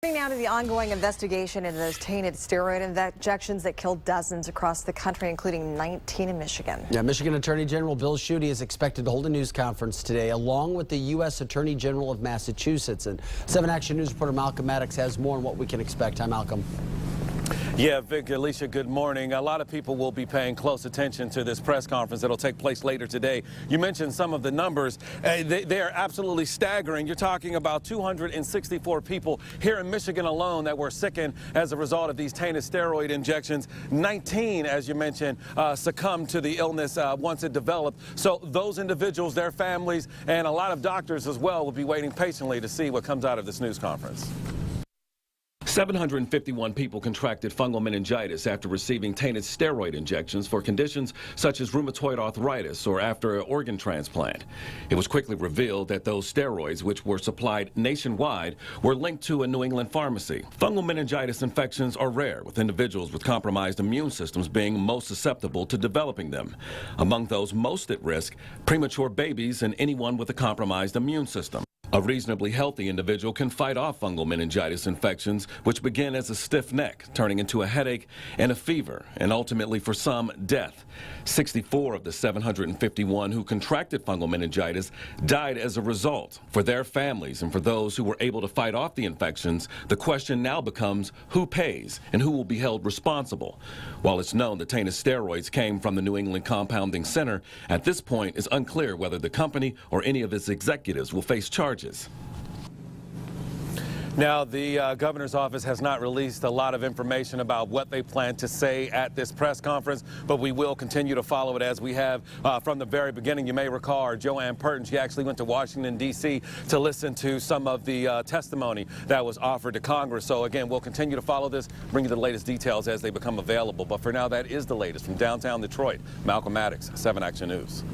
Now to the ongoing investigation into those tainted steroid injections that killed dozens across the country, including 19 in Michigan. Yeah, Michigan Attorney General Bill Schuette is expected to hold a news conference today, along with the U.S. Attorney General of Massachusetts. And 7 Action News reporter Malcolm Maddox has more on what we can expect. Hi, Malcolm. Yeah, Vic, Alicia, good morning. A lot of people will be paying close attention to this press conference that will take place later today. You mentioned some of the numbers. They are absolutely staggering. You're talking about 264 people here in Michigan alone that were sickened as a result of these tainted steroid injections. 19, as you mentioned, succumbed to the illness once it developed. So those individuals, their families, and a lot of doctors as well will be waiting patiently to see what comes out of this news conference. 751 people contracted fungal meningitis after receiving tainted steroid injections for conditions such as rheumatoid arthritis or after an organ transplant. It was quickly revealed that those steroids, which were supplied nationwide, were linked to a New England pharmacy. Fungal meningitis infections are rare, with individuals with compromised immune systems being most susceptible to developing them. Among those most at risk, premature babies and anyone with a compromised immune system. A reasonably healthy individual can fight off fungal meningitis infections, which begin as a stiff neck, turning into a headache and a fever, and ultimately, for some, death. 64 of the 751 who contracted fungal meningitis died as a result. For their families and for those who were able to fight off the infections, the question now becomes who pays and who will be held responsible. While it's known the tainted steroids came from the New England Compounding Center, at this point it's unclear whether the company or any of its executives will face charges. Now, the governor's office has not released a lot of information about what they plan to say at this press conference, but we will continue to follow it as we have from the very beginning. You may recall our Joanne Purton, she actually went to Washington, D.C. to listen to some of the testimony that was offered to Congress. So, again, we'll continue to follow this, bring you the latest details as they become available. But for now, that is the latest from downtown Detroit. Malcolm Maddox, 7 Action News.